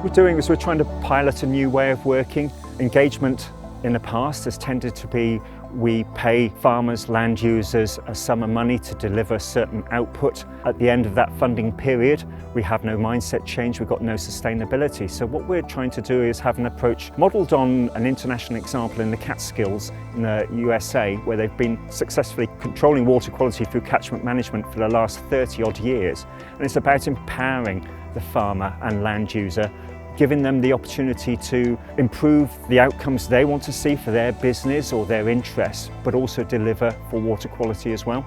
What we're doing is we're trying to pilot a new way of working. Engagement in the past has tended to be we pay farmers, land users a sum of money to deliver certain output. At the end of that funding period, we have no mindset change, we've got no sustainability. So what we're trying to do is have an approach modelled on an international example in the Catskills in the USA, where they've been successfully controlling water quality through catchment management for the last 30 odd years. And it's about empowering the farmer and land user, giving them the opportunity to improve the outcomes they want to see for their business or their interests, but also deliver for water quality as well.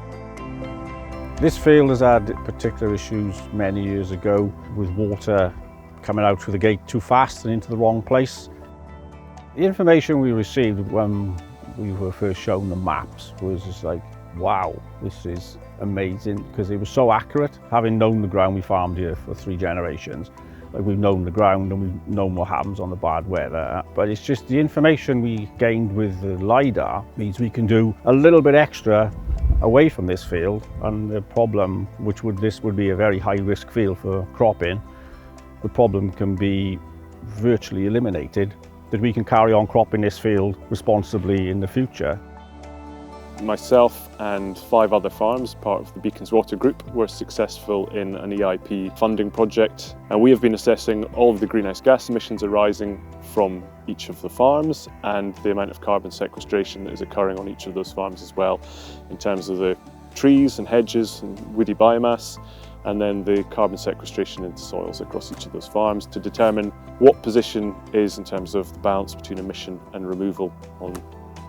This field has had particular issues many years ago with water coming out through the gate too fast and into the wrong place. The information we received when we were first shown the maps was just like, wow, this is amazing, because it was so accurate. Having known the ground, we farmed here for 3 generations. Like, we've known the ground and we've known what happens on the bad weather, but it's just the information we gained with the LiDAR means we can do a little bit extra away from this field, and the problem, this would be a very high risk field for cropping, the problem can be virtually eliminated, that we can carry on cropping this field responsibly in the future. Myself and 5 other farms, part of the Beacons Water Group, were successful in an EIP funding project, and we have been assessing all of the greenhouse gas emissions arising from each of the farms and the amount of carbon sequestration that is occurring on each of those farms as well, in terms of the trees and hedges and woody biomass, and then the carbon sequestration into soils across each of those farms, to determine what position is in terms of the balance between emission and removal on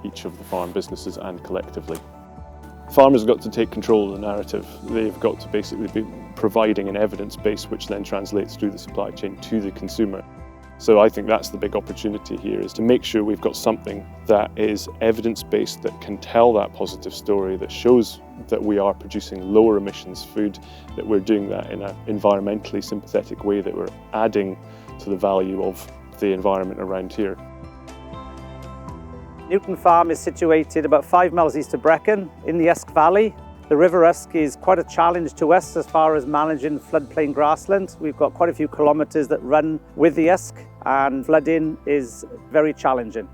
each of the farm businesses and collectively. Farmers have got to take control of the narrative. They've got to basically be providing an evidence base which then translates through the supply chain to the consumer. So I think that's the big opportunity here, is to make sure we've got something that is evidence-based, that can tell that positive story, that shows that we are producing lower emissions food, that we're doing that in an environmentally sympathetic way, that we're adding to the value of the environment around here. Newton Farm is situated about 5 miles east of Brecon in the Usk Valley. The River Usk is quite a challenge to us as far as managing floodplain grassland. We've got quite a few kilometres that run with the Usk, and flooding is very challenging.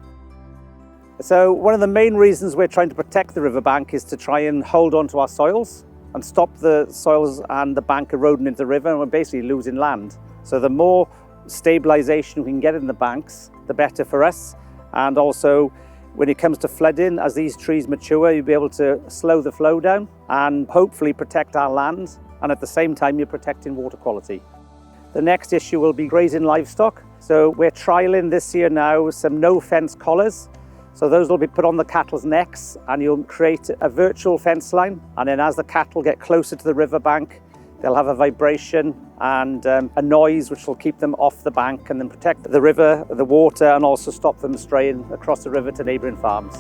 So one of the main reasons we're trying to protect the riverbank is to try and hold on to our soils and stop the soils and the bank eroding into the river, and we're basically losing land. So the more stabilisation we can get in the banks, the better for us. And also, when it comes to flooding, as these trees mature, you'll be able to slow the flow down and hopefully protect our land, and at the same time you're protecting water quality. The next issue will be grazing livestock. So we're trialling this year now some no-fence collars. So those will be put on the cattle's necks, and you'll create a virtual fence line, and then as the cattle get closer to the riverbank, they'll have a vibration and a noise which will keep them off the bank and then protect the river, the water, and also stop them straying across the river to neighbouring farms.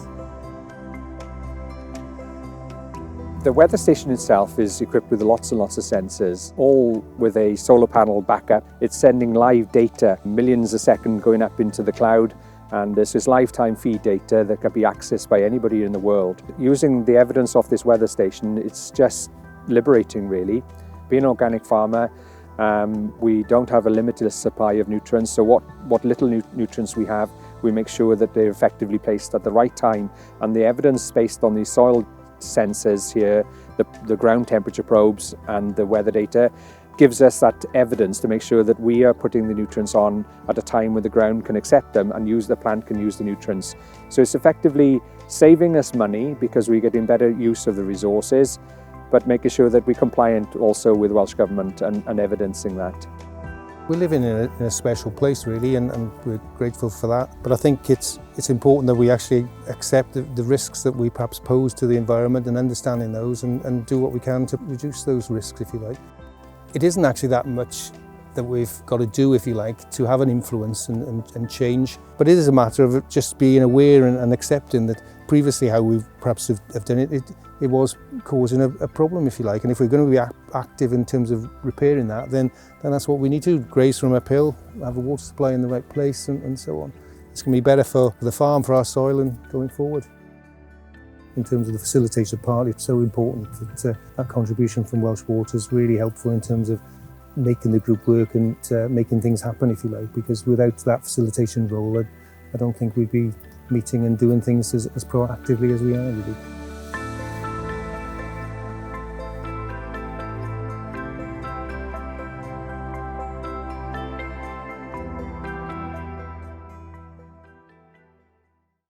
The weather station itself is equipped with lots and lots of sensors, all with a solar panel backup. It's sending live data, millions a second going up into the cloud, and this is lifetime feed data that can be accessed by anybody in the world. Using the evidence of this weather station, it's just liberating really. Being an organic farmer, we don't have a limitless supply of nutrients, so what little nutrients we have, we make sure that they're effectively placed at the right time. And the evidence based on these soil sensors here, the ground temperature probes and the weather data, gives us that evidence to make sure that we are putting the nutrients on at a time when the ground can accept them and the plant can use the nutrients. So it's effectively saving us money because we're getting better use of the resources, but making sure that we're compliant also with Welsh Government and evidencing that. We're living in a special place really, and we're grateful for that. But I think it's important that we actually accept the risks that we perhaps pose to the environment, and understanding those and do what we can to reduce those risks, if you like. It isn't actually that much that we've got to do, if you like, to have an influence and change. But it is a matter of just being aware and accepting that previously how we perhaps have done it, it was causing a problem, if you like. And if we're going to be active in terms of repairing that, then that's what we need to do. Graze from uphill, have a water supply in the right place, and so on. It's going to be better for the farm, for our soil, and going forward. In terms of the facilitation part, it's so important that that contribution from Welsh Water is really helpful in terms of making the group work and making things happen, if you like, because without that facilitation role, I don't think we'd be meeting and doing things as proactively as we are, really.